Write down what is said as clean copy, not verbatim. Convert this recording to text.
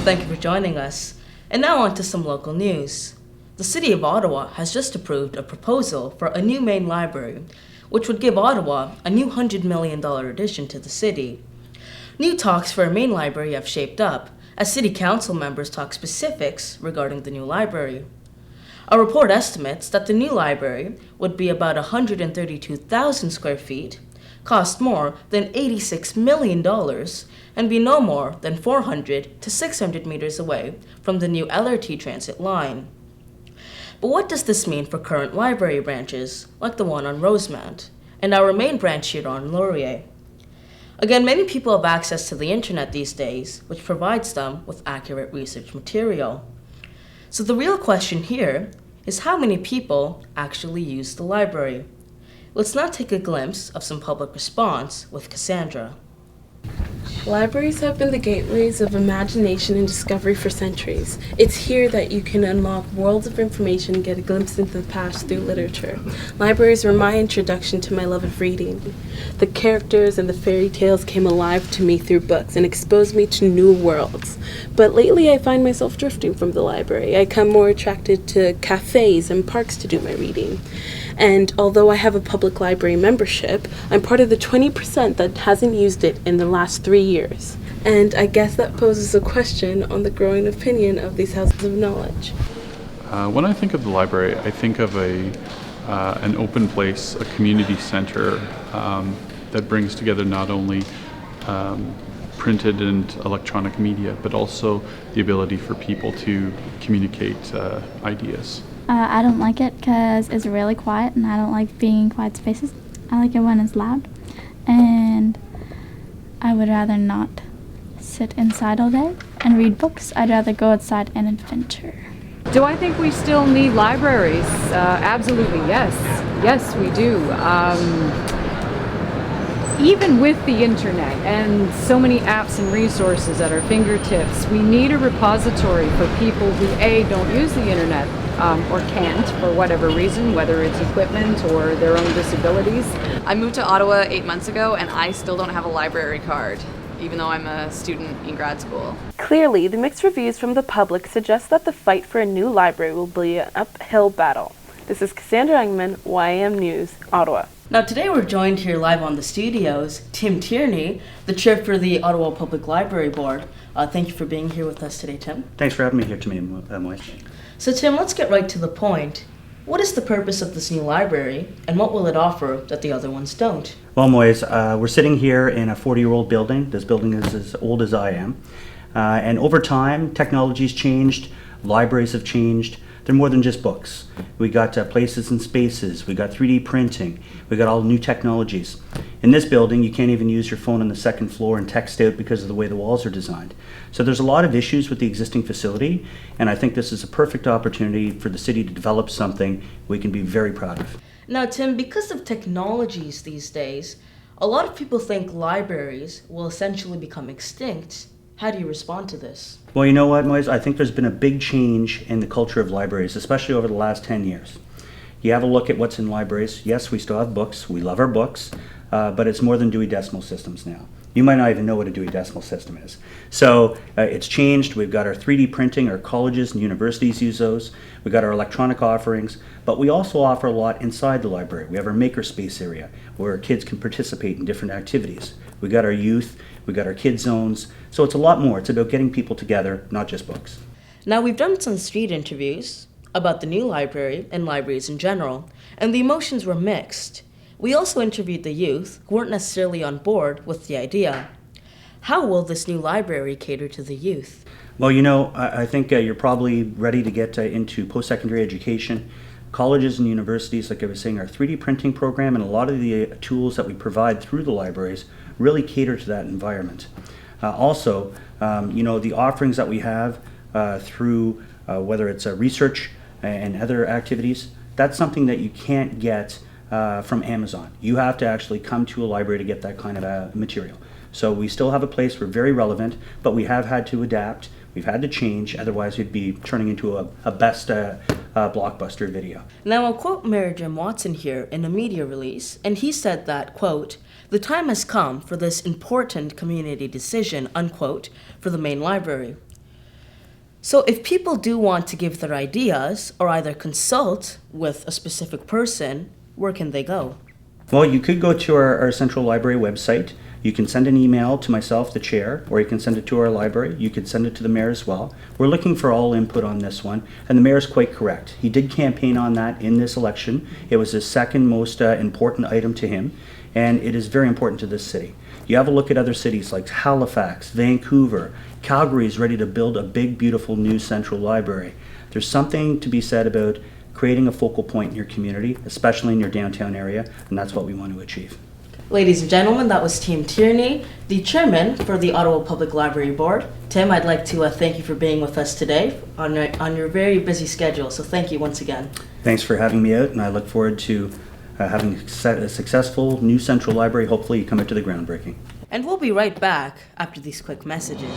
Thank you for joining us. And now on to some local news. The City of Ottawa has just approved a proposal for a new main library, which would give Ottawa a new $100 million addition to the city. New talks for a main library have shaped up, as City Council members talk specifics regarding the new library. A report estimates that the new library would be about 132,000 square feet, cost more than $86 million, and be no more than 400 to 600 meters away from the new LRT transit line. But what does this mean for current library branches, like the one on Rosemount, and our main branch here on Laurier? Again, many people have access to the internet these days, which provides them with accurate research material. So the real question here is how many people actually use the library? Let's now take a glimpse of some public response with Kassandra. Libraries have been the gateways of imagination and discovery for centuries. It's here that you can unlock worlds of information and get a glimpse into the past through literature. Libraries were my introduction to my love of reading. The characters and the fairy tales came alive to me through books and exposed me to new worlds. But lately I find myself drifting from the library. I come more attracted to cafes and parks to do my reading. And although I have a public library membership, I'm part of the 20% that hasn't used it in the last 3 years. And I guess that poses a question on the growing opinion of these houses of knowledge. When I think of the library, I think of an open place, a community center that brings together not only printed and electronic media, but also the ability for people to communicate ideas. I don't like it because it's really quiet and I don't like being in quiet spaces. I like it when it's loud, and I would rather not sit inside all day and read books. I'd rather go outside and adventure. Do I think we still need libraries? Absolutely, yes. Yes, we do. Even with the internet and so many apps and resources at our fingertips, we need a repository for people who A, don't use the internet or can't for whatever reason, whether it's equipment or their own disabilities. I moved to Ottawa 8 months ago and I still don't have a library card, even though I'm a student in grad school. Clearly, the mixed reviews from the public suggest that the fight for a new library will be an uphill battle. This is Cassandra Engman, YAM News, Ottawa. Now today we're joined here live on the studios, Tim Tierney, the chair for the Ottawa Public Library Board. Thank you for being here with us today, Tim. Thanks for having me here today, Moiz. So Tim, let's get right to the point. What is the purpose of this new library, and what will it offer that the other ones don't? Well, Moiz, we're sitting here in a 40-year-old building. This building is as old as I am. And over time, technology's changed, libraries have changed. They're more than just books. We got places and spaces, we got 3D printing, we got all new technologies. In this building, you can't even use your phone on the second floor and text out because of the way the walls are designed. So there's a lot of issues with the existing facility, and I think this is a perfect opportunity for the city to develop something we can be very proud of. Now, Tim, because of technologies these days, a lot of people think libraries will essentially become extinct. How do you respond to this? Well, you know what, Moiz? I think there's been a big change in the culture of libraries, especially over the last 10 years. You have a look at what's in libraries. Yes, we still have books. We love our books, but it's more than Dewey Decimal Systems now. You might not even know what a Dewey Decimal System is. So it's changed. We've got our 3D printing. Our colleges and universities use those. We've got our electronic offerings, but we also offer a lot inside the library. We have our makerspace area where kids can participate in different activities. We got our youth. We got our kid zones. So it's a lot more. It's about getting people together, not just books. Now, we've done some street interviews about the new library and libraries in general, and the emotions were mixed. We also interviewed the youth who weren't necessarily on board with the idea. How will this new library cater to the youth? Well, you know, I think you're probably ready to get into post-secondary education. Colleges and universities, like I was saying, our 3D printing program and a lot of the tools that we provide through the libraries really cater to that environment. Also, you know, the offerings that we have through whether it's research and other activities, that's something that you can't get from Amazon. You have to actually come to a library to get that kind of material. So we still have a place, we're very relevant, but we have had to adapt. We've had to change, otherwise we'd be turning into a best blockbuster video. Now I'll quote Mayor Jim Watson here in a media release, and he said that, quote, "The time has come for this important community decision," unquote, for the main library. So if people do want to give their ideas or either consult with a specific person, where can they go? Well, you could go to our Central Library website. You can send an email to myself, the chair, or you can send it to our library. You could send it to the mayor as well. We're looking for all input on this one, and the mayor is quite correct. He did campaign on that in this election. It was the second most important item to him, and it is very important to this city. You have a look at other cities like Halifax, Vancouver, Calgary is ready to build a big, beautiful new central library. There's something to be said about creating a focal point in your community, especially in your downtown area, and that's what we want to achieve. Ladies and gentlemen, that was Tim Tierney, the chairman for the Ottawa Public Library Board. Tim, I'd like to thank you for being with us today on your very busy schedule, so thank you once again. Thanks for having me out, and I look forward to having a successful new central library. Hopefully you come out to the groundbreaking. And we'll be right back after these quick messages.